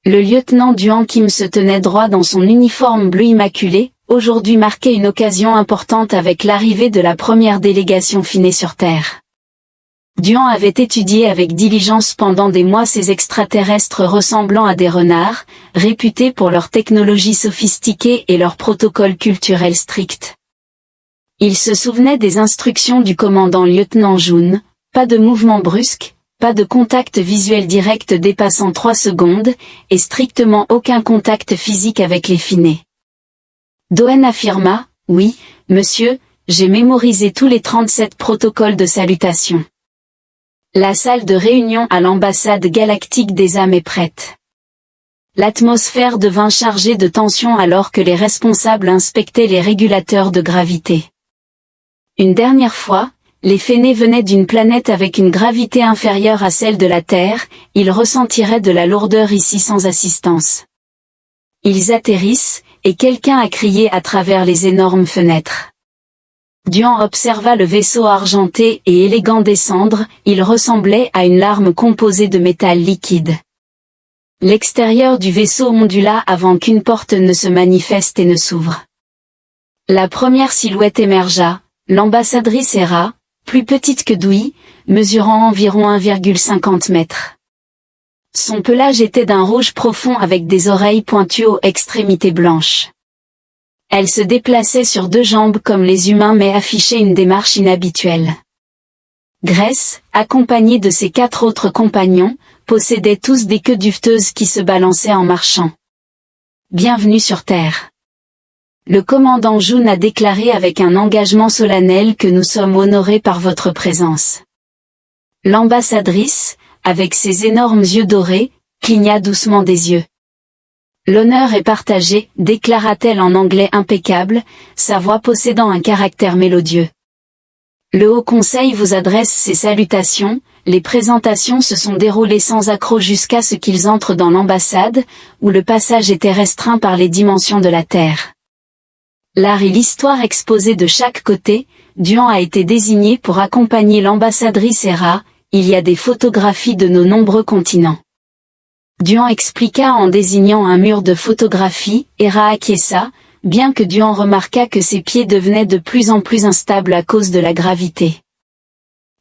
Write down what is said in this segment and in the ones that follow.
Le lieutenant Duan Kim se tenait droit dans son uniforme bleu immaculé, aujourd'hui marquait une occasion importante avec l'arrivée de la première délégation finée sur Terre. Duan avait étudié avec diligence pendant des mois ces extraterrestres ressemblant à des renards, réputés pour leur technologie sophistiquée et leurs protocoles culturels stricts. Il se souvenait des instructions du commandant lieutenant Jun, pas de mouvement brusque, pas de contact visuel direct dépassant 3 secondes, et strictement aucun contact physique avec les finés. Doen affirma, « Oui, monsieur, j'ai mémorisé tous les 37 protocoles de salutation. » La salle de réunion à l'ambassade galactique des âmes est prête. L'atmosphère devint chargée de tension alors que les responsables inspectaient les régulateurs de gravité. Une dernière fois, les Fénés venaient d'une planète avec une gravité inférieure à celle de la Terre, ils ressentiraient de la lourdeur ici sans assistance. Ils atterrissent, et quelqu'un a crié à travers les énormes fenêtres. Duan observa le vaisseau argenté et élégant descendre, il ressemblait à une larme composée de métal liquide. L'extérieur du vaisseau ondula avant qu'une porte ne se manifeste et ne s'ouvre. La première silhouette émergea, l'ambassadrice Hera, plus petite que Dewey, mesurant environ 1,50 mètres. Son pelage était d'un rouge profond avec des oreilles pointues aux extrémités blanches. Elle se déplaçait sur 2 jambes comme les humains mais affichait une démarche inhabituelle. Grace, accompagnée de ses 4 autres compagnons, possédaient tous des queues duveteuses qui se balançaient en marchant. Bienvenue sur Terre. Le commandant Jun a déclaré avec un engagement solennel que nous sommes honorés par votre présence. L'ambassadrice, avec ses énormes yeux dorés, cligna doucement des yeux. L'honneur est partagé, déclara-t-elle en anglais impeccable, sa voix possédant un caractère mélodieux. Le Haut Conseil vous adresse ses salutations, les présentations se sont déroulées sans accroc jusqu'à ce qu'ils entrent dans l'ambassade, où le passage était restreint par les dimensions de la Terre. L'art et l'histoire exposés de chaque côté, Duan a été désigné pour accompagner l'ambassadrice Hera, il y a des photographies de nos nombreux continents. Duan expliqua en désignant un mur de photographies, Hera acquiesça, bien que Duan remarqua que ses pieds devenaient de plus en plus instables à cause de la gravité.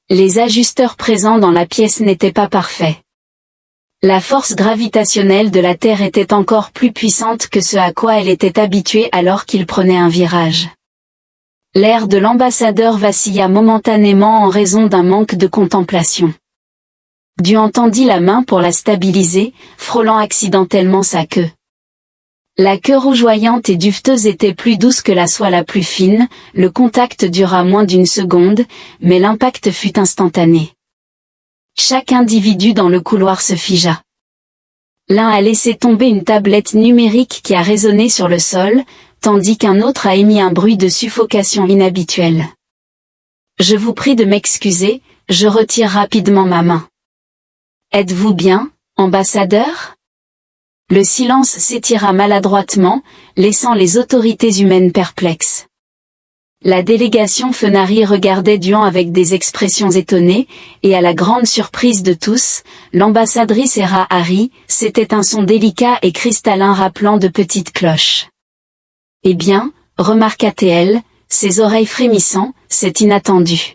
Les ajusteurs présents dans la pièce n'étaient pas parfaits. La force gravitationnelle de la Terre était encore plus puissante que ce à quoi elle était habituée alors qu'il prenait un virage. L'air de l'ambassadeur vacilla momentanément en raison d'un manque de contemplation. Duan tendit la main pour la stabiliser, frôlant accidentellement sa queue. La queue rougeoyante et duveteuse était plus douce que la soie la plus fine, le contact dura moins d'1 seconde, mais l'impact fut instantané. Chaque individu dans le couloir se figea. L'un a laissé tomber une tablette numérique qui a résonné sur le sol, tandis qu'un autre a émis un bruit de suffocation inhabituel. Je vous prie de m'excuser, je retire rapidement ma main. Êtes-vous bien, ambassadeur ? Le silence s'étira maladroitement, laissant les autorités humaines perplexes. La délégation Fenari regardait Duan avec des expressions étonnées, et à la grande surprise de tous, l'ambassadrice Hera Hari, c'était un son délicat et cristallin rappelant de petites cloches. Eh bien, remarqua-t-elle, ses oreilles frémissant, c'est inattendu.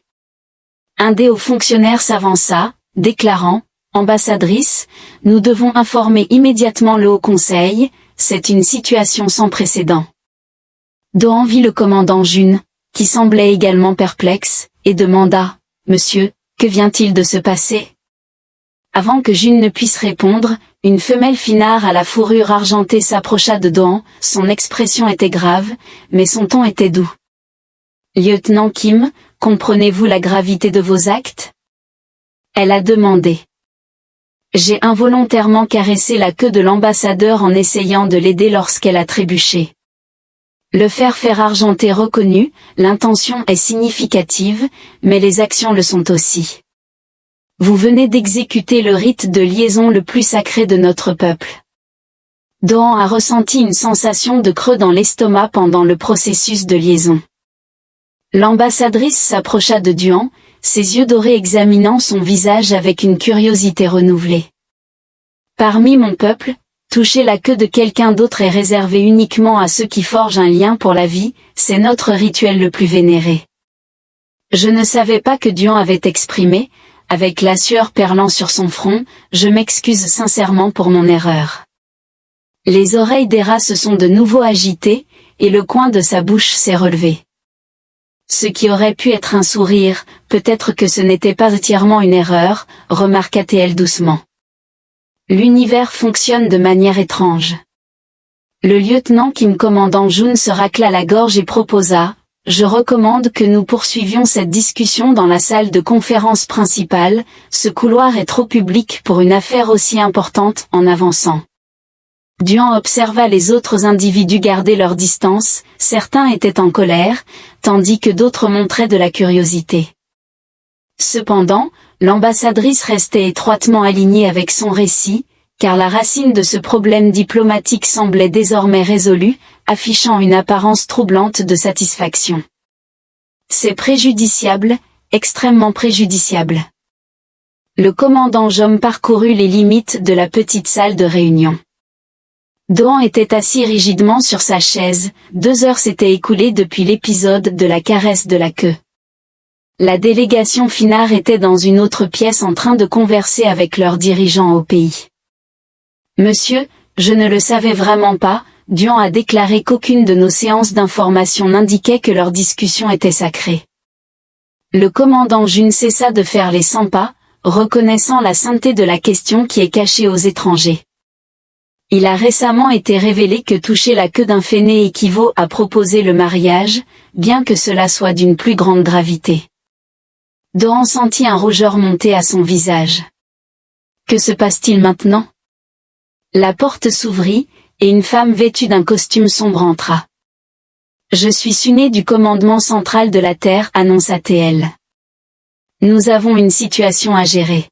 Un des hauts fonctionnaires s'avança, déclarant, « Ambassadrice, nous devons informer immédiatement le Haut Conseil, c'est une situation sans précédent. » Doan vit le commandant Jun, qui semblait également perplexe, et demanda, « Monsieur, que vient-il de se passer ?» Avant que Jun ne puisse répondre, une femelle finard à la fourrure argentée s'approcha de Doan, son expression était grave, mais son ton était doux. « Lieutenant Kim, comprenez-vous la gravité de vos actes ?» Elle a demandé. J'ai involontairement caressé la queue de l'ambassadeur en essayant de l'aider lorsqu'elle a trébuché. Le fer argenté reconnu, l'intention est significative, mais les actions le sont aussi. Vous venez d'exécuter le rite de liaison le plus sacré de notre peuple. Doan a ressenti une sensation de creux dans l'estomac pendant le processus de liaison. L'ambassadrice s'approcha de Duan, ses yeux dorés examinant son visage avec une curiosité renouvelée. Parmi mon peuple, Toucher la queue de quelqu'un d'autre est réservé uniquement à ceux qui forgent un lien pour la vie, c'est notre rituel le plus vénéré. Je ne savais pas que Dion avait exprimé, avec la sueur perlant sur son front, je m'excuse sincèrement pour mon erreur. Les oreilles d'Hera se sont de nouveau agitées, et le coin de sa bouche s'est relevé. Ce qui aurait pu être un sourire, peut-être que ce n'était pas entièrement une erreur, remarqua-t-elle doucement. L'univers fonctionne de manière étrange. Le lieutenant Kim commandant Jun se racla la gorge et proposa, « Je recommande que nous poursuivions cette discussion dans la salle de conférence principale, ce couloir est trop public pour une affaire aussi importante en avançant. » Duan observa les autres individus garder leur distance, certains étaient en colère, tandis que d'autres montraient de la curiosité. Cependant, l'ambassadrice restait étroitement alignée avec son récit, car la racine de ce problème diplomatique semblait désormais résolue, affichant une apparence troublante de satisfaction. C'est préjudiciable, extrêmement préjudiciable. Le commandant Jom parcourut les limites de la petite salle de réunion. Doan était assis rigidement sur sa chaise, 2 heures s'étaient écoulées depuis l'épisode de la caresse de la queue. La délégation Finar était dans une autre pièce en train de converser avec leurs dirigeants au pays. « Monsieur, je ne le savais vraiment pas », Duan a déclaré qu'aucune de nos séances d'information n'indiquait que leur discussion était sacrée. Le commandant Jun cessa de faire les 100 pas, reconnaissant la sainteté de la question qui est cachée aux étrangers. Il a récemment été révélé que toucher la queue d'un fainé équivaut à proposer le mariage, bien que cela soit d'une plus grande gravité. Doan sentit un rougeur monter à son visage. Que se passe-t-il maintenant? La porte s'ouvrit, et une femme vêtue d'un costume sombre entra. « Je suis Suné du commandement central de la Terre », annonça-t-elle. « Nous avons une situation à gérer. »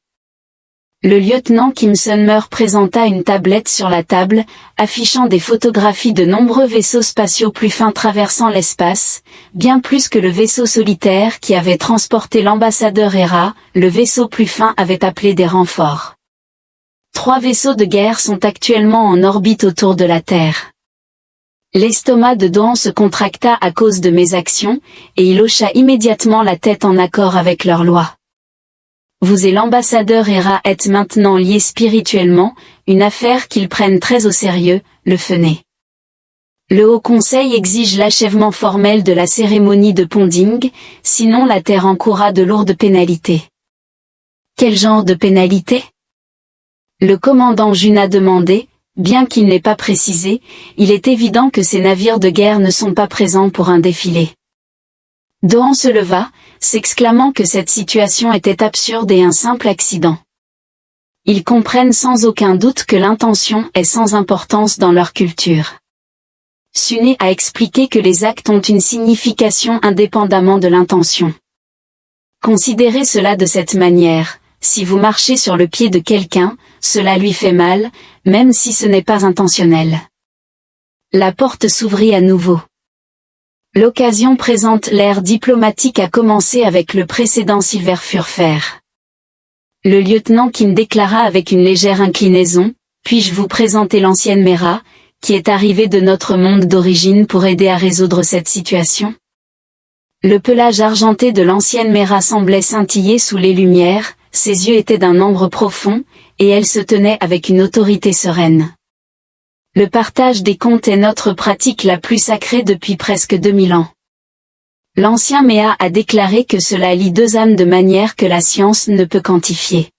Le lieutenant Kim Sun-mer présenta une tablette sur la table, affichant des photographies de nombreux vaisseaux spatiaux plus fins traversant l'espace, bien plus que le vaisseau solitaire qui avait transporté l'ambassadeur Hera, le vaisseau plus fin avait appelé des renforts. 3 vaisseaux de guerre sont actuellement en orbite autour de la Terre. L'estomac de Doan se contracta à cause de mes actions, et il hocha immédiatement la tête en accord avec leurs lois. Vous et l'ambassadeur Hera êtes maintenant liés spirituellement, une affaire qu'ils prennent très au sérieux, le Fené. Le Haut Conseil exige l'achèvement formel de la cérémonie de Ponding, sinon la Terre encourra de lourdes pénalités. Quel genre de pénalités? Le commandant Jun a demandé, bien qu'il n'ait pas précisé, il est évident que ces navires de guerre ne sont pas présents pour un défilé. Doan se leva, s'exclamant que cette situation était absurde et un simple accident. Ils comprennent sans aucun doute que l'intention est sans importance dans leur culture. Suné a expliqué que les actes ont une signification indépendamment de l'intention. Considérez cela de cette manière. Si vous marchez sur le pied de quelqu'un, cela lui fait mal, même si ce n'est pas intentionnel. La porte s'ouvrit à nouveau. L'occasion présente l'ère diplomatique a commencé avec le précédent Silver Furfer. Le lieutenant Kim déclara avec une légère inclinaison, « Puis-je vous présenter l'ancienne Mera, qui est arrivée de notre monde d'origine pour aider à résoudre cette situation ?» Le pelage argenté de l'ancienne Mera semblait scintiller sous les lumières, ses yeux étaient d'un ambre profond, et elle se tenait avec une autorité sereine. Le partage des comptes est notre pratique la plus sacrée depuis presque 2000 ans. L'ancien Méa a déclaré que cela lie 2 âmes de manière que la science ne peut quantifier.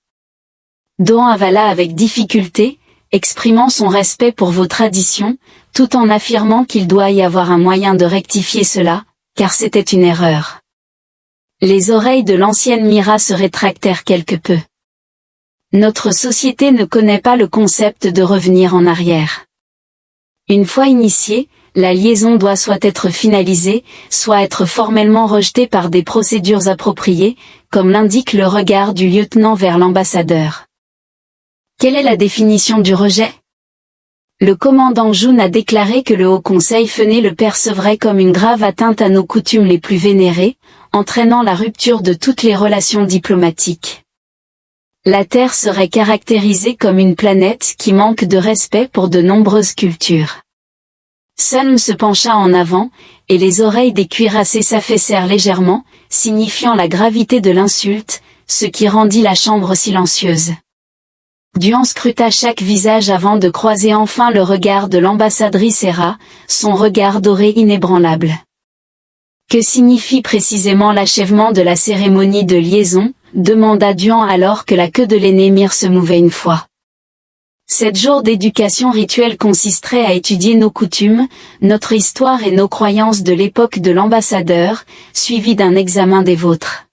Doan avala avec difficulté, exprimant son respect pour vos traditions, tout en affirmant qu'il doit y avoir un moyen de rectifier cela, car c'était une erreur. Les oreilles de l'ancienne Mira se rétractèrent quelque peu. Notre société ne connaît pas le concept de revenir en arrière. Une fois initiée, la liaison doit soit être finalisée, soit être formellement rejetée par des procédures appropriées, comme l'indique le regard du lieutenant vers l'ambassadeur. Quelle est la définition du rejet? Le commandant Jun a déclaré que le Haut Conseil Fené le percevrait comme une grave atteinte à nos coutumes les plus vénérées, entraînant la rupture de toutes les relations diplomatiques. La Terre serait caractérisée comme une planète qui manque de respect pour de nombreuses cultures. Sun se pencha en avant, et les oreilles des cuirassés s'affaissèrent légèrement, signifiant la gravité de l'insulte, ce qui rendit la chambre silencieuse. Duan scruta chaque visage avant de croiser enfin le regard de l'ambassadrice Hera, son regard doré inébranlable. Que signifie précisément l'achèvement de la cérémonie de liaison, demanda Duan alors que la queue de l'aîné se mouvait une fois. 7 jours d'éducation rituelle consisterait à étudier nos coutumes, notre histoire et nos croyances de l'époque de l'ambassadeur, suivi d'un examen des vôtres.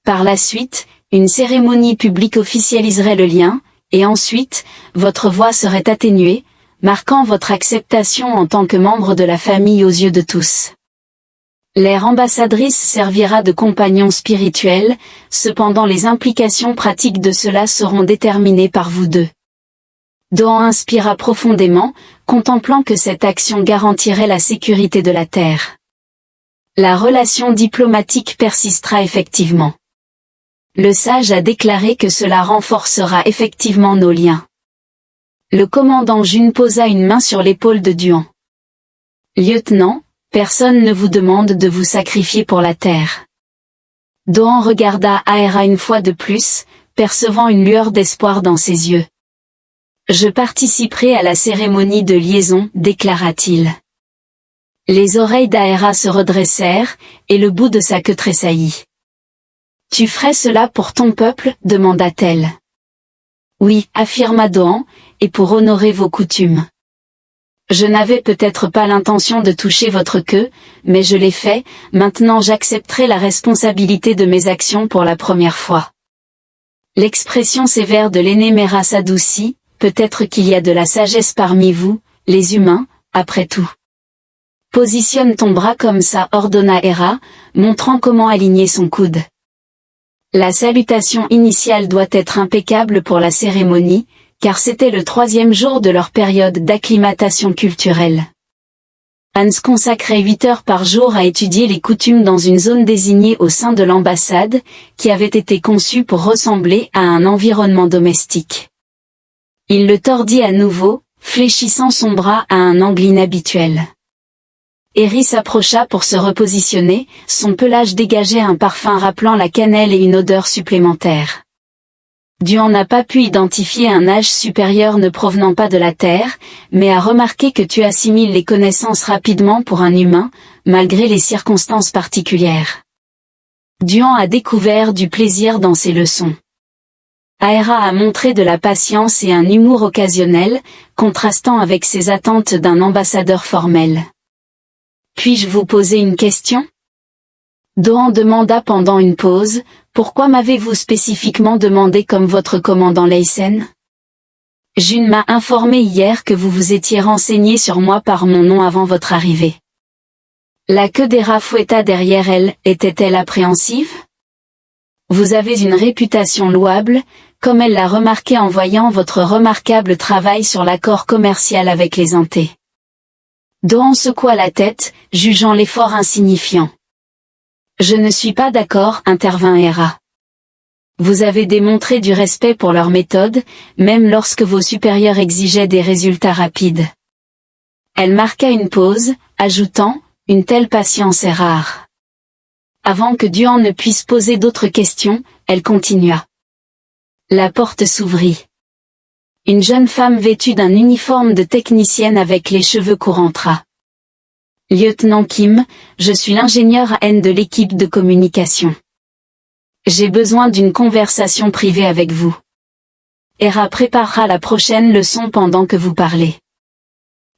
Par la suite, une cérémonie publique officialiserait le lien, et ensuite, votre voix serait atténuée, marquant votre acceptation en tant que membre de la famille aux yeux de tous. L'ère ambassadrice servira de compagnon spirituel, cependant les implications pratiques de cela seront déterminées par vous deux. Doan inspira profondément, contemplant que cette action garantirait la sécurité de la Terre. La relation diplomatique persistera effectivement. Le sage a déclaré que cela renforcera effectivement nos liens. Le commandant Jun posa une main sur l'épaule de Duan. Lieutenant, personne ne vous demande de vous sacrifier pour la Terre. Doan regarda Hera une fois de plus, percevant une lueur d'espoir dans ses yeux. Je participerai à la cérémonie de liaison, déclara-t-il. Les oreilles d'Hera se redressèrent, et le bout de sa queue tressaillit. Tu ferais cela pour ton peuple, demanda-t-elle. Oui, affirma Doan, et pour honorer vos coutumes. Je n'avais peut-être pas l'intention de toucher votre queue, mais je l'ai fait, maintenant j'accepterai la responsabilité de mes actions pour la première fois. L'expression sévère de l'aîné Mera s'adoucit, peut-être qu'il y a de la sagesse parmi vous, les humains, après tout. Positionne ton bras comme ça, ordonna Hera, montrant comment aligner son coude. La salutation initiale doit être impeccable pour la cérémonie, car c'était le 3e jour de leur période d'acclimatation culturelle. Hans consacrait 8 heures par jour à étudier les coutumes dans une zone désignée au sein de l'ambassade, qui avait été conçue pour ressembler à un environnement domestique. Il le tordit à nouveau, fléchissant son bras à un angle inhabituel. Eri s'approcha pour se repositionner, son pelage dégageait un parfum rappelant la cannelle et une odeur supplémentaire. Duan n'a pas pu identifier un âge supérieur ne provenant pas de la Terre, mais a remarqué que tu assimiles les connaissances rapidement pour un humain, malgré les circonstances particulières. Duan a découvert du plaisir dans ses leçons. Hera a montré de la patience et un humour occasionnel, contrastant avec ses attentes d'un ambassadeur formel. Puis-je vous poser une question? Doan demanda pendant une pause, pourquoi m'avez-vous spécifiquement demandé comme votre commandant Leisen? Jun m'a informé hier que vous vous étiez renseigné sur moi par mon nom avant votre arrivée. La queue d'Hera fouetta derrière elle, était-elle appréhensive? Vous avez une réputation louable, comme elle l'a remarqué en voyant votre remarquable travail sur l'accord commercial avec les Antés. Doan secoua la tête, jugeant l'effort insignifiant. Je ne suis pas d'accord, intervint Hera. Vous avez démontré du respect pour leur méthode, même lorsque vos supérieurs exigeaient des résultats rapides. Elle marqua une pause, ajoutant, une telle patience est rare. Avant que Duan ne puisse poser d'autres questions, elle continua. La porte s'ouvrit. Une jeune femme vêtue d'un uniforme de technicienne avec les cheveux courts entra. Lieutenant Kim, je suis l'ingénieur AN de l'équipe de communication. J'ai besoin d'une conversation privée avec vous. Hera préparera la prochaine leçon pendant que vous parlez.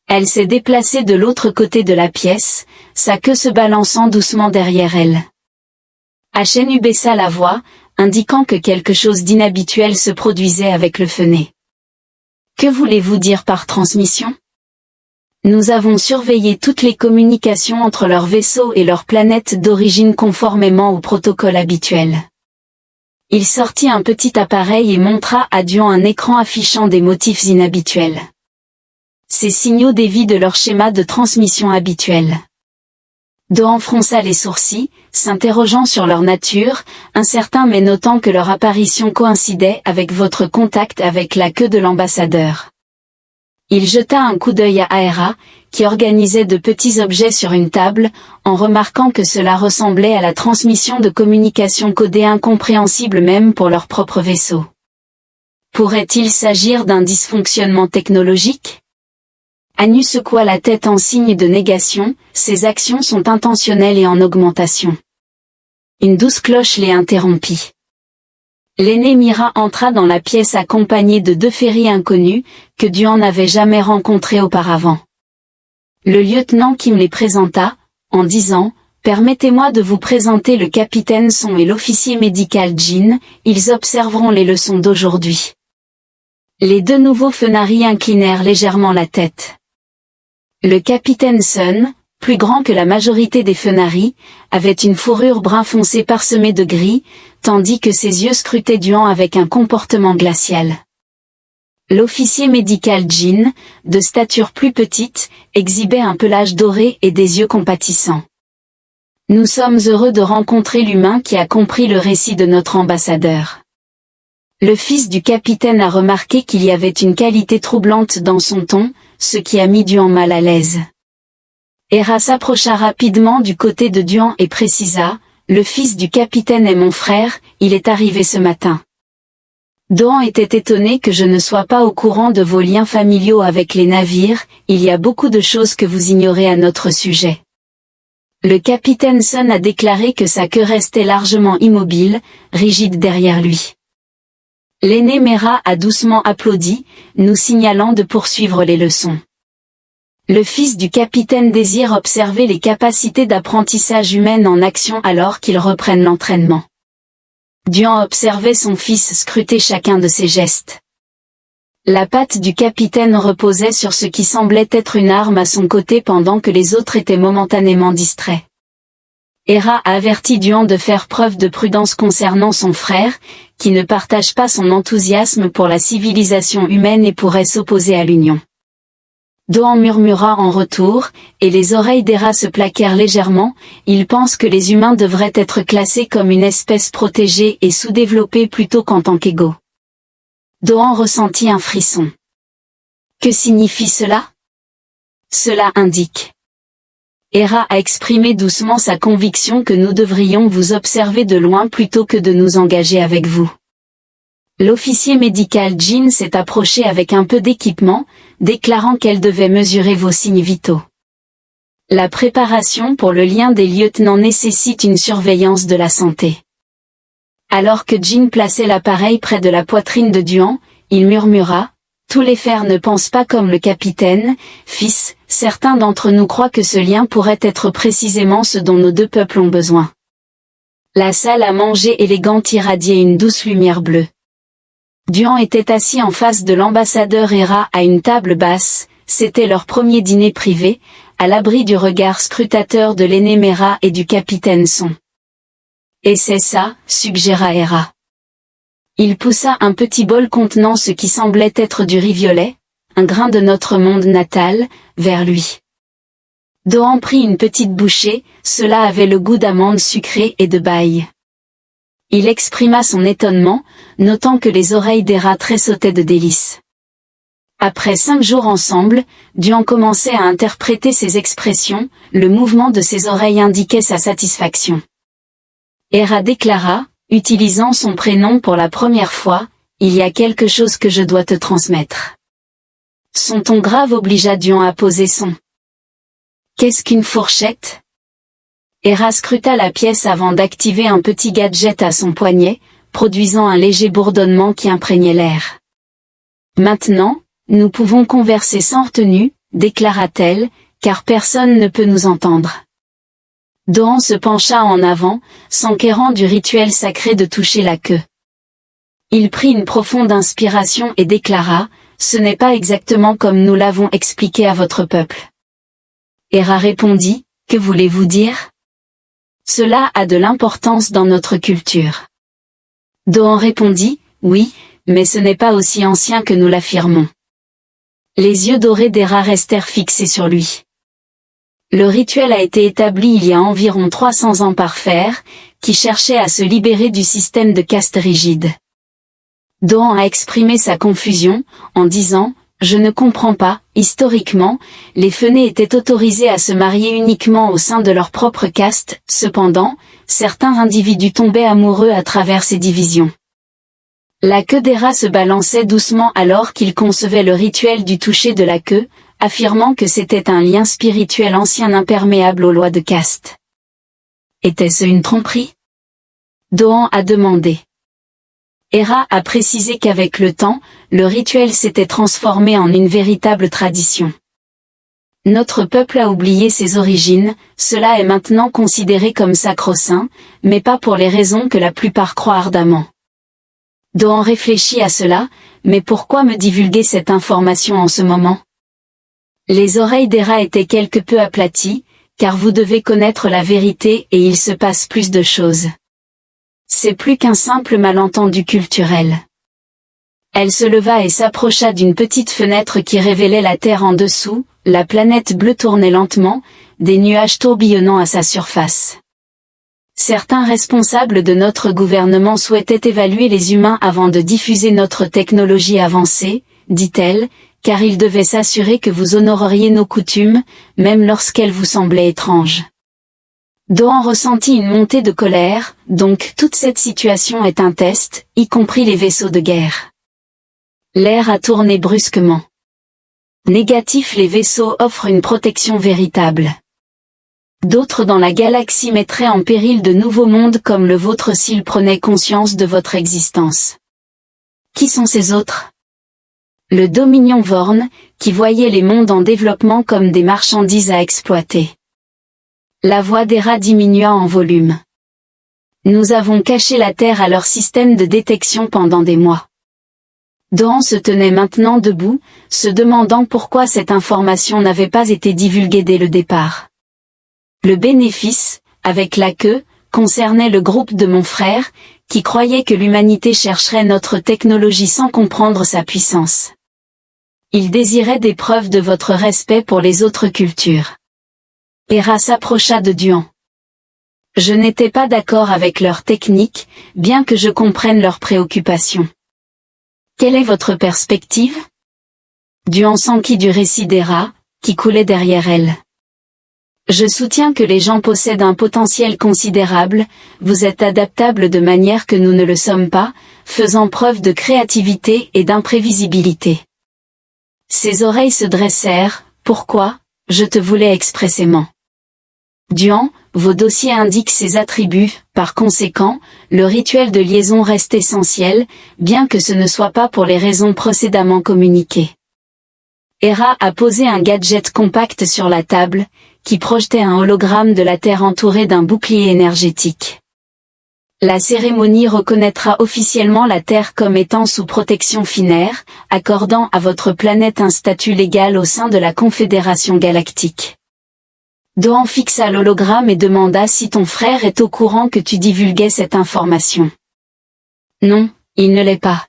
Elle s'est déplacée de l'autre côté de la pièce, sa queue se balançant doucement derrière elle. Achenu baissa la voix, indiquant que quelque chose d'inhabituel se produisait avec le fenêtre. Que voulez-vous dire par transmission? Nous avons surveillé toutes les communications entre leurs vaisseaux et leur planète d'origine conformément au protocole habituel. Il sortit un petit appareil et montra à Duan un écran affichant des motifs inhabituels. Ces signaux dévient de leur schéma de transmission habituel. Doan fronça les sourcils, s'interrogeant sur leur nature, incertain mais notant que leur apparition coïncidait avec votre contact avec la queue de l'ambassadeur. Il jeta un coup d'œil à Hera, qui organisait de petits objets sur une table, en remarquant que cela ressemblait à la transmission de communications codées incompréhensibles même pour leur propre vaisseau. Pourrait-il s'agir d'un dysfonctionnement technologique? Anu secoua la tête en signe de négation, ses actions sont intentionnelles et en augmentation. Une douce cloche les interrompit. L'aîné Mira entra dans la pièce accompagnée de 2 ferries inconnus, que Duan n'avait jamais rencontrés auparavant. Le lieutenant Kim les présenta, en disant « Permettez-moi de vous présenter le capitaine Son et l'officier médical Jin, ils observeront les leçons d'aujourd'hui. » Les 2 nouveaux Fenari inclinèrent légèrement la tête. Le capitaine Sun, plus grand que la majorité des Fenari, avait une fourrure brun foncé parsemée de gris, tandis que ses yeux scrutaient Duan avec un comportement glacial. L'officier médical Jin, de stature plus petite, exhibait un pelage doré et des yeux compatissants. « Nous sommes heureux de rencontrer l'humain qui a compris le récit de notre ambassadeur. » Le fils du capitaine a remarqué qu'il y avait une qualité troublante dans son ton, ce qui a mis Duan mal à l'aise. Hera s'approcha rapidement du côté de Duan et précisa, « Le fils du capitaine est mon frère, il est arrivé ce matin. » Duan était étonné que je ne sois pas au courant de vos liens familiaux avec les navires, il y a beaucoup de choses que vous ignorez à notre sujet. Le capitaine Sun a déclaré que sa queue restait largement immobile, rigide derrière lui. L'aîné Mera a doucement applaudi, nous signalant de poursuivre les leçons. Le fils du capitaine désire observer les capacités d'apprentissage humaines en action alors qu'ils reprennent l'entraînement. Duan observait son fils scruter chacun de ses gestes. La patte du capitaine reposait sur ce qui semblait être une arme à son côté pendant que les autres étaient momentanément distraits. Hera a averti Duan de faire preuve de prudence concernant son frère, qui ne partage pas son enthousiasme pour la civilisation humaine et pourrait s'opposer à l'union. Duan murmura en retour, et les oreilles d'Hera se plaquèrent légèrement, il pense que les humains devraient être classés comme une espèce protégée et sous-développée plutôt qu'en tant qu'égaux. Duan ressentit un frisson. Que signifie cela? Cela indique. Hera a exprimé doucement sa conviction que nous devrions vous observer de loin plutôt que de nous engager avec vous. L'officier médical Jin s'est approché avec un peu d'équipement, déclarant qu'elle devait mesurer vos signes vitaux. La préparation pour le lien des lieutenants nécessite une surveillance de la santé. Alors que Jin plaçait l'appareil près de la poitrine de Duan, il murmura, « Tous les fers ne pensent pas comme le capitaine, fils, certains d'entre nous croient que ce lien pourrait être précisément ce dont nos 2 peuples ont besoin. » La salle à manger élégante irradiait une douce lumière bleue. Duan était assis en face de l'ambassadeur Hera à une table basse, c'était leur premier dîner privé, à l'abri du regard scrutateur de l'aîné Mera et du capitaine Son. « Et c'est ça, suggéra Hera. Il poussa un petit bol contenant ce qui semblait être du riz violet, un grain de notre monde natal, vers lui. Duan prit une petite bouchée, cela avait le goût d'amandes sucrées et de bail. Il exprima son étonnement, notant que les oreilles d'Hera tressautaient de délices. Après 5 jours ensemble, Duan commençait à interpréter ses expressions, le mouvement de ses oreilles indiquait sa satisfaction. Hera déclara, utilisant son prénom pour la première fois, « Il y a quelque chose que je dois te transmettre. » Son ton grave obligea Duan à poser son. « Qu'est-ce qu'une fourchette ?» Hera scruta la pièce avant d'activer un petit gadget à son poignet, produisant un léger bourdonnement qui imprégnait l'air. « Maintenant, nous pouvons converser sans retenue, déclara-t-elle, car personne ne peut nous entendre. » Duan se pencha en avant, s'enquérant du rituel sacré de toucher la queue. Il prit une profonde inspiration et déclara, « Ce n'est pas exactement comme nous l'avons expliqué à votre peuple. » Hera répondit, « Que voulez-vous dire ? Cela a de l'importance dans notre culture. » Duan répondit, « Oui, mais ce n'est pas aussi ancien que nous l'affirmons. » Les yeux dorés d'Hera restèrent fixés sur lui. Le rituel a été établi il y a environ 300 ans par Fer, qui cherchait à se libérer du système de caste rigide. Doan a exprimé sa confusion, en disant « Je ne comprends pas, historiquement, les Fenés étaient autorisés à se marier uniquement au sein de leur propre caste, cependant, certains individus tombaient amoureux à travers ces divisions. » La queue d'Héra se balançait doucement alors qu'il concevait le rituel du toucher de la queue, affirmant que c'était un lien spirituel ancien imperméable aux lois de caste. Était-ce une tromperie? Doan a demandé. Héra a précisé qu'avec le temps, le rituel s'était transformé en une véritable tradition. Notre peuple a oublié ses origines, cela est maintenant considéré comme sacro-saint, mais pas pour les raisons que la plupart croient ardemment. Doan réfléchit à cela, mais pourquoi me divulguer cette information en ce moment? Les oreilles d'Héra étaient quelque peu aplaties, car vous devez connaître la vérité et il se passe plus de choses. C'est plus qu'un simple malentendu culturel. Elle se leva et s'approcha d'une petite fenêtre qui révélait la terre en dessous, la planète bleue tournait lentement, des nuages tourbillonnant à sa surface. Certains responsables de notre gouvernement souhaitaient évaluer les humains avant de diffuser notre technologie avancée, dit-elle, car ils devaient s'assurer que vous honoreriez nos coutumes, même lorsqu'elles vous semblaient étranges. Doan ressentit une montée de colère, donc toute cette situation est un test, y compris les vaisseaux de guerre. L'air a tourné brusquement. Négatif, les vaisseaux offrent une protection véritable. D'autres dans la galaxie mettraient en péril de nouveaux mondes comme le vôtre s'ils prenaient conscience de votre existence. Qui sont ces autres? Le Dominion Vorn, qui voyait les mondes en développement comme des marchandises à exploiter. La voix d'Héra diminua en volume. Nous avons caché la Terre à leur système de détection pendant des mois. Doan se tenait maintenant debout, se demandant pourquoi cette information n'avait pas été divulguée dès le départ. Le bénéfice, avec la queue, concernait le groupe de mon frère, qui croyait que l'humanité chercherait notre technologie sans comprendre sa puissance. Il désirait des preuves de votre respect pour les autres cultures. Héra s'approcha de Duan. Je n'étais pas d'accord avec leur technique, bien que je comprenne leurs préoccupations. Quelle est votre perspective? Duan s'enquit du récit d'Héra, qui coulait derrière elle. Je soutiens que les gens possèdent un potentiel considérable, vous êtes adaptables de manière que nous ne le sommes pas, faisant preuve de créativité et d'imprévisibilité. Ses oreilles se dressèrent, pourquoi? Je te voulais expressément. Duan, vos dossiers indiquent ces attributs, par conséquent, le rituel de liaison reste essentiel, bien que ce ne soit pas pour les raisons précédemment communiquées. Héra a posé un gadget compact sur la table, qui projetait un hologramme de la Terre entouré d'un bouclier énergétique. La cérémonie reconnaîtra officiellement la Terre comme étant sous protection finaire, accordant à votre planète un statut légal au sein de la Confédération galactique. Doan fixa l'hologramme et demanda si ton frère est au courant que tu divulguais cette information. Non, il ne l'est pas.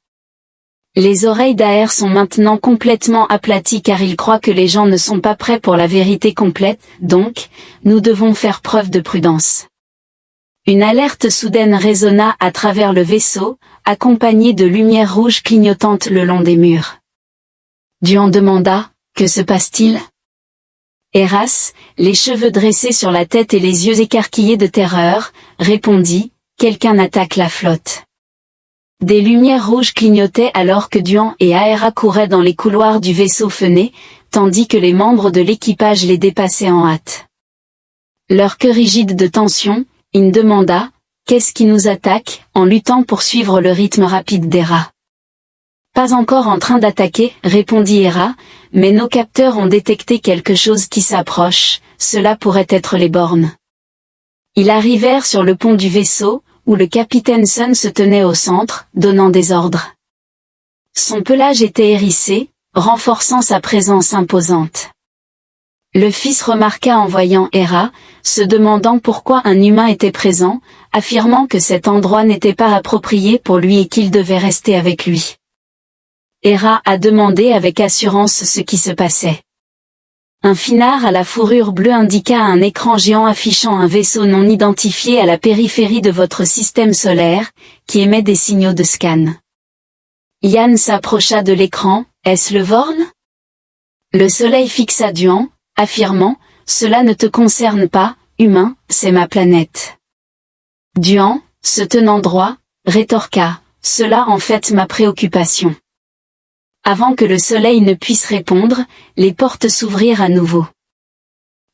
Les oreilles d'Aer sont maintenant complètement aplaties car il croit que les gens ne sont pas prêts pour la vérité complète, donc, nous devons faire preuve de prudence. Une alerte soudaine résonna à travers le vaisseau, accompagnée de lumières rouges clignotantes le long des murs. Duan demanda, que se passe-t-il? Héras, les cheveux dressés sur la tête et les yeux écarquillés de terreur, répondit, quelqu'un attaque la flotte. Des lumières rouges clignotaient alors que Duan et Aera couraient dans les couloirs du vaisseau Fené, tandis que les membres de l'équipage les dépassaient en hâte. Leur queue rigide de tension, il demanda, qu'est-ce qui nous attaque, en luttant pour suivre le rythme rapide d'Héra. Pas encore en train d'attaquer, répondit Héra, mais nos capteurs ont détecté quelque chose qui s'approche, cela pourrait être les bornes. Ils arrivèrent sur le pont du vaisseau, où le capitaine Sun se tenait au centre, donnant des ordres. Son pelage était hérissé, renforçant sa présence imposante. Le fils remarqua en voyant Héra, se demandant pourquoi un humain était présent, affirmant que cet endroit n'était pas approprié pour lui et qu'il devait rester avec lui. Héra a demandé avec assurance ce qui se passait. Un finard à la fourrure bleue indiqua un écran géant affichant un vaisseau non identifié à la périphérie de votre système solaire, qui émet des signaux de scan. Yann s'approcha de l'écran. Est-ce le Vorn? Le soleil fixa Duan, affirmant, cela ne te concerne pas, humain, c'est ma planète. Duan, se tenant droit, rétorqua, cela en fait ma préoccupation. Avant que le soleil ne puisse répondre, les portes s'ouvrirent à nouveau.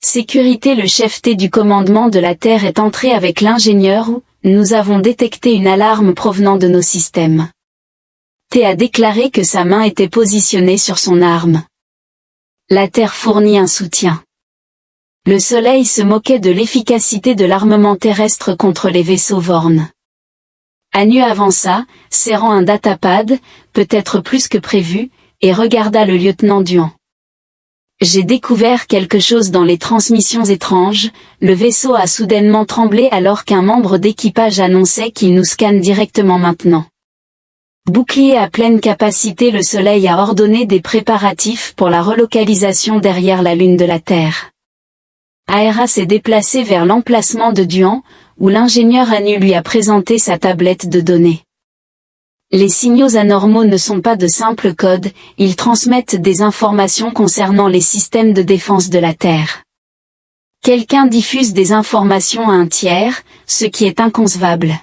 Sécurité, le chef T du commandement de la Terre est entré avec l'ingénieur où, nous avons détecté une alarme provenant de nos systèmes. T a déclaré que sa main était positionnée sur son arme. La Terre fournit un soutien. Le Soleil se moquait de l'efficacité de l'armement terrestre contre les vaisseaux Vorn. Anu avança, serrant un datapad, peut-être plus que prévu, et regarda le lieutenant Duan. J'ai découvert quelque chose dans les transmissions étranges, le vaisseau a soudainement tremblé alors qu'un membre d'équipage annonçait qu'il nous scanne directement maintenant. Bouclier à pleine capacité, le Soleil a ordonné des préparatifs pour la relocalisation derrière la Lune de la Terre. Aera s'est déplacé vers l'emplacement de Duan, où l'ingénieur Anu lui a présenté sa tablette de données. Les signaux anormaux ne sont pas de simples codes, ils transmettent des informations concernant les systèmes de défense de la Terre. Quelqu'un diffuse des informations à un tiers, ce qui est inconcevable.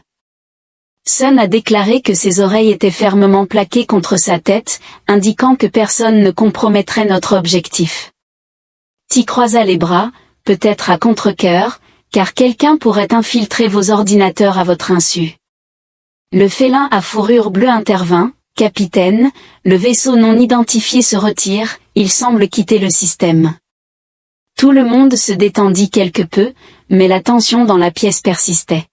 Sun a déclaré que ses oreilles étaient fermement plaquées contre sa tête, indiquant que personne ne compromettrait notre objectif. T croisa les bras, peut-être à contre-cœur, car quelqu'un pourrait infiltrer vos ordinateurs à votre insu. Le félin à fourrure bleue intervint. Capitaine, le vaisseau non identifié se retire, il semble quitter le système. Tout le monde se détendit quelque peu, mais la tension dans la pièce persistait.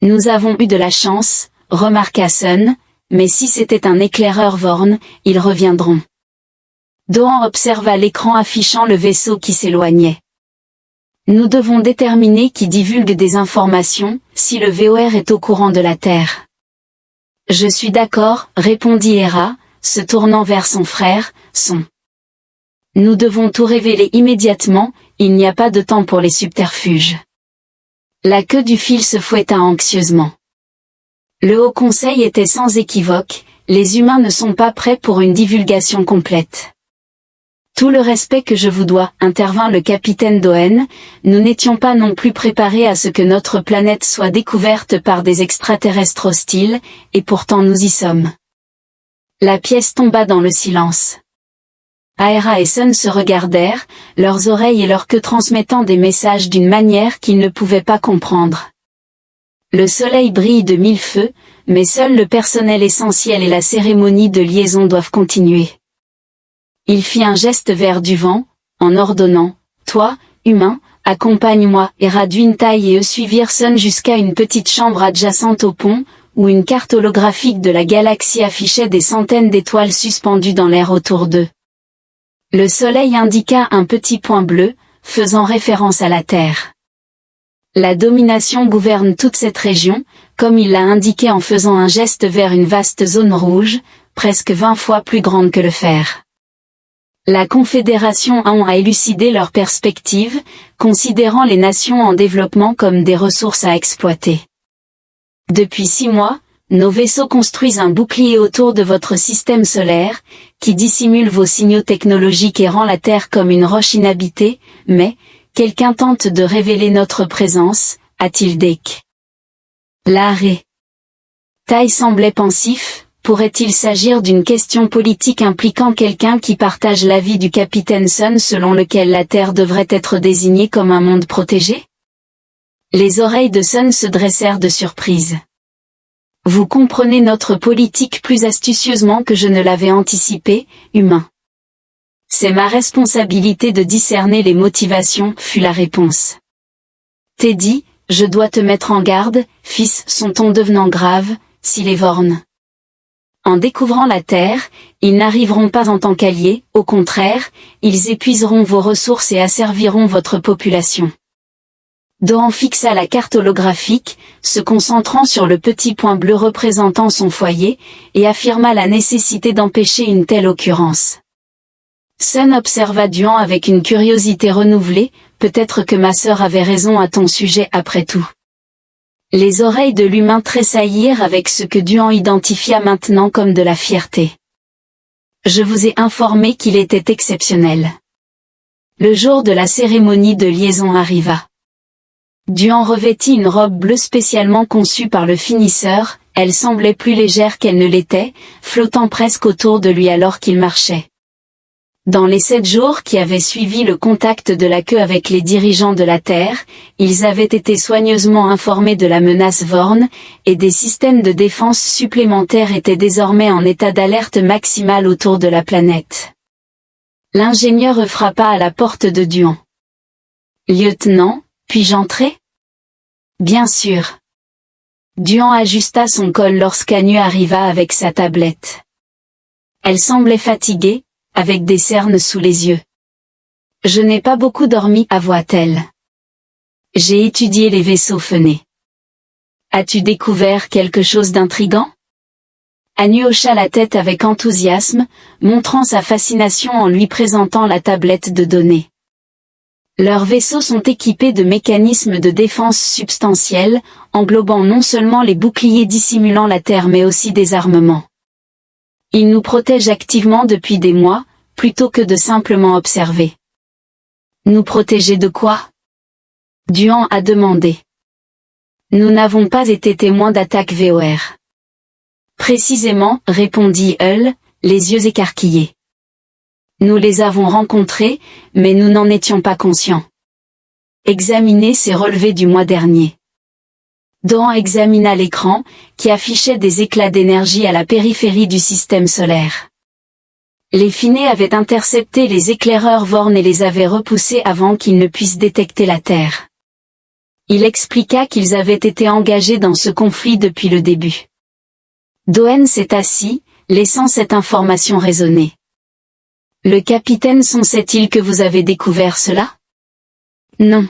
Nous avons eu de la chance, remarqua Sun, mais si c'était un éclaireur Vorn, ils reviendront. Doan observa l'écran affichant le vaisseau qui s'éloignait. Nous devons déterminer qui divulgue des informations, si le VOR est au courant de la Terre. Je suis d'accord, répondit Hera, se tournant vers son frère, Son. Nous devons tout révéler immédiatement, il n'y a pas de temps pour les subterfuges. La queue du fil se fouetta anxieusement. Le Haut Conseil était sans équivoque, les humains ne sont pas prêts pour une divulgation complète. Tout le respect que je vous dois, intervint le capitaine Doen, nous n'étions pas non plus préparés à ce que notre planète soit découverte par des extraterrestres hostiles, et pourtant nous y sommes. La pièce tomba dans le silence. Aera et Sun se regardèrent, leurs oreilles et leurs queues transmettant des messages d'une manière qu'ils ne pouvaient pas comprendre. Le soleil brille de mille feux, mais seul le personnel essentiel et la cérémonie de liaison doivent continuer. Il fit un geste vers Duvan, en ordonnant, « Toi, humain, accompagne-moi » et Radwintai et eux suivirent Sun jusqu'à une petite chambre adjacente au pont, où une carte holographique de la galaxie affichait des centaines d'étoiles suspendues dans l'air autour d'eux. Le soleil indiqua un petit point bleu, faisant référence à la Terre. La domination gouverne toute cette région, comme il l'a indiqué en faisant un geste vers une vaste zone rouge, presque 20 fois plus grande que le fer. La Confédération a élucidé leurs perspectives, considérant les nations en développement comme des ressources à exploiter. Depuis 6 mois, nos vaisseaux construisent un bouclier autour de votre système solaire, qui dissimule vos signaux technologiques et rend la Terre comme une roche inhabitée, mais, quelqu'un tente de révéler notre présence, a-t-il dit. L'arrêt. Tai semblait pensif. Pourrait-il s'agir d'une question politique impliquant quelqu'un qui partage l'avis du capitaine Sun selon lequel la Terre devrait être désignée comme un monde protégé? Les oreilles de Sun se dressèrent de surprise. Vous comprenez notre politique plus astucieusement que je ne l'avais anticipé, humain. C'est ma responsabilité de discerner les motivations, fut la réponse. Teddy, je dois te mettre en garde, fils, son ton devenant grave, si les Vorn. En découvrant la Terre, ils n'arriveront pas en tant qu'alliés, au contraire, ils épuiseront vos ressources et asserviront votre population. Doan fixa la carte holographique, se concentrant sur le petit point bleu représentant son foyer, et affirma la nécessité d'empêcher une telle occurrence. Sun observa Duan avec une curiosité renouvelée, peut-être que ma sœur avait raison à ton sujet après tout. Les oreilles de l'humain tressaillirent avec ce que Duan identifia maintenant comme de la fierté. Je vous ai informé qu'il était exceptionnel. Le jour de la cérémonie de liaison arriva. Duan revêtit une robe bleue spécialement conçue par le finisseur, elle semblait plus légère qu'elle ne l'était, flottant presque autour de lui alors qu'il marchait. Dans les 7 jours qui avaient suivi le contact de la queue avec les dirigeants de la Terre, ils avaient été soigneusement informés de la menace Vorn, et des systèmes de défense supplémentaires étaient désormais en état d'alerte maximale autour de la planète. L'ingénieur frappa à la porte de Duan. « Lieutenant, puis-je entrer ?» « Bien sûr. » Duan ajusta son col lorsqu'Anu arriva avec sa tablette. Elle semblait fatiguée, avec des cernes sous les yeux. « Je n'ai pas beaucoup dormi, avoua-t-elle. J'ai étudié les vaisseaux fenés. As-tu découvert quelque chose d'intrigant ?» Anu hocha la tête avec enthousiasme, montrant sa fascination en lui présentant la tablette de données. Leurs vaisseaux sont équipés de mécanismes de défense substantiels, englobant non seulement les boucliers dissimulant la Terre mais aussi des armements. Ils nous protègent activement depuis des mois, plutôt que de simplement observer. Nous protéger de quoi ? Duan a demandé. Nous n'avons pas été témoins d'attaques VOR. Précisément, répondit Hull, les yeux écarquillés. Nous les avons rencontrés, mais nous n'en étions pas conscients. Examinez ces relevés du mois dernier. Doan examina l'écran, qui affichait des éclats d'énergie à la périphérie du système solaire. Les Finés avaient intercepté les éclaireurs Vorn et les avaient repoussés avant qu'ils ne puissent détecter la Terre. Il expliqua qu'ils avaient été engagés dans ce conflit depuis le début. Doen s'est assis, laissant cette information résonner. Le capitaine sait-il que vous avez découvert cela ? Non.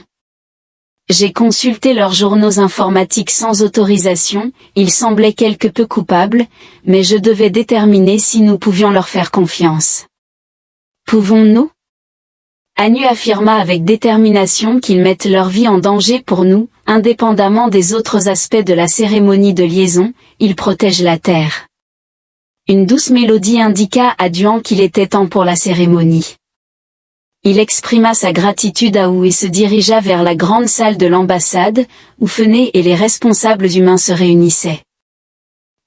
J'ai consulté leurs journaux informatiques sans autorisation, ils semblaient quelque peu coupables, mais je devais déterminer si nous pouvions leur faire confiance. Pouvons-nous ? Anu affirma avec détermination qu'ils mettent leur vie en danger pour nous, indépendamment des autres aspects de la cérémonie de liaison, ils protègent la Terre. Une douce mélodie indiqua à Duan qu'il était temps pour la cérémonie. Il exprima sa gratitude à Wu et se dirigea vers la grande salle de l'ambassade, où Fené et les responsables humains se réunissaient.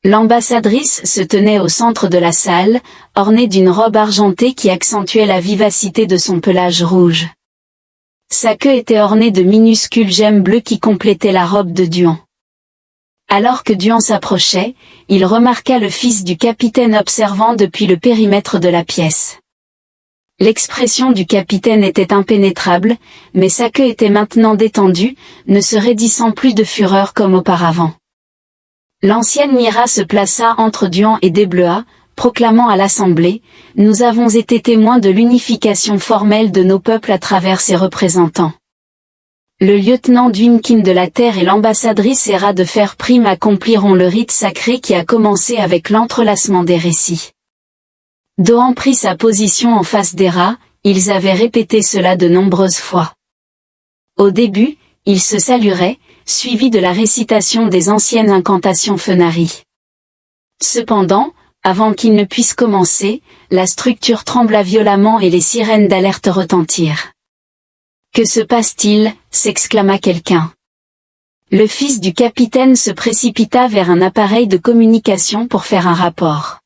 L'ambassadrice se tenait au centre de la salle, ornée d'une robe argentée qui accentuait la vivacité de son pelage rouge. Sa queue était ornée de minuscules gemmes bleues qui complétaient la robe de Duan. Alors que Duan s'approchait, il remarqua le fils du capitaine observant depuis le périmètre de la pièce. L'expression du capitaine était impénétrable, mais sa queue était maintenant détendue, ne se raidissant plus de fureur comme auparavant. L'ancienne Mira se plaça entre Duan et Desbleuas, proclamant à l'Assemblée « Nous avons été témoins de l'unification formelle de nos peuples à travers ses représentants. Le lieutenant Dwinkin de la Terre et l'ambassadrice Hera de Fer Prime accompliront le rite sacré qui a commencé avec l'entrelacement des récits. » Doan prit sa position en face d'Hera, ils avaient répété cela de nombreuses fois. Au début, ils se salueraient, suivis de la récitation des anciennes incantations Fenari. Cependant, avant qu'ils ne puissent commencer, la structure trembla violemment et les sirènes d'alerte retentirent. « Que se passe-t-il » s'exclama quelqu'un. Le fils du capitaine se précipita vers un appareil de communication pour faire un rapport.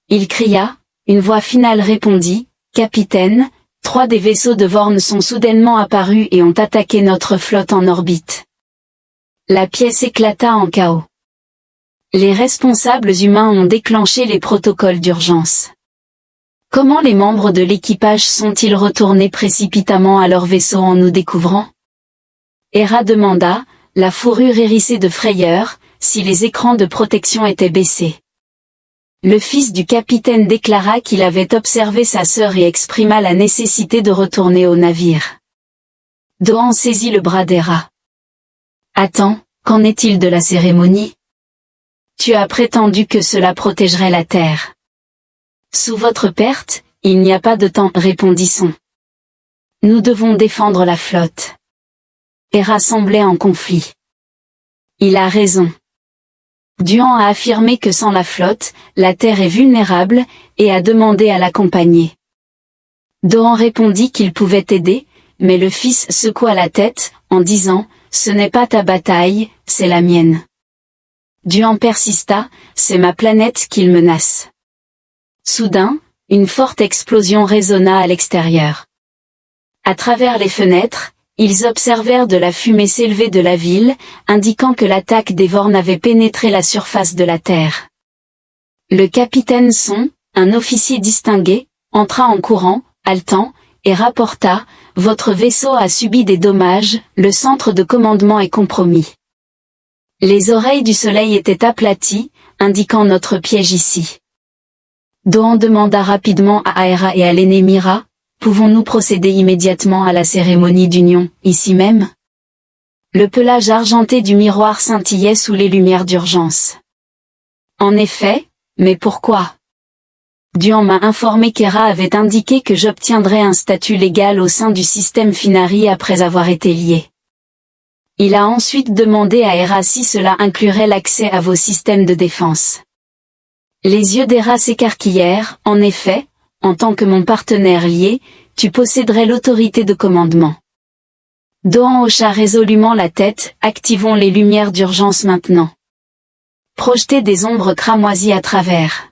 Il cria, une voix finale répondit, « Capitaine, 3 des vaisseaux de Vorn sont soudainement apparus et ont attaqué notre flotte en orbite. » La pièce éclata en chaos. Les responsables humains ont déclenché les protocoles d'urgence. Comment les membres de l'équipage sont-ils retournés précipitamment à leur vaisseau en nous découvrant ? Hera demanda, la fourrure hérissée de frayeur, si les écrans de protection étaient baissés. Le fils du capitaine déclara qu'il avait observé sa sœur et exprima la nécessité de retourner au navire. Doan saisit le bras d'Hera. « Attends, qu'en est-il de la cérémonie ? Tu as prétendu que cela protégerait la Terre. Sous votre perte, il n'y a pas de temps, répondit Son. Nous devons défendre la flotte. Héra semblait en conflit. Il a raison. Duan a affirmé que sans la flotte, la Terre est vulnérable, et a demandé à l'accompagner. Doan répondit qu'il pouvait aider, mais le fils secoua la tête, en disant, « Ce n'est pas ta bataille, c'est la mienne. » Duan persista, « C'est ma planète qu'il menace. » Soudain, une forte explosion résonna à l'extérieur. À travers les fenêtres, ils observèrent de la fumée s'élever de la ville, indiquant que l'attaque des Vorn avait pénétré la surface de la Terre. Le capitaine Son, un officier distingué, entra en courant, haletant, et rapporta, « Votre vaisseau a subi des dommages, le centre de commandement est compromis. » Les oreilles du soleil étaient aplaties, indiquant notre piège ici. Doan demanda rapidement à Aera et à l'aîné Mira, « Pouvons-nous procéder immédiatement à la cérémonie d'union, ici même ?» Le pelage argenté du miroir scintillait sous les lumières d'urgence. En effet, mais pourquoi? Duan m'a informé qu'Hera avait indiqué que j'obtiendrais un statut légal au sein du système Finari après avoir été lié. Il a ensuite demandé à Hera si cela inclurait l'accès à vos systèmes de défense. Les yeux d'Hera s'écarquillèrent, en effet, en tant que mon partenaire lié, tu posséderais l'autorité de commandement. Doan hocha résolument la tête, activons les lumières d'urgence maintenant. Projetez des ombres cramoisies à travers.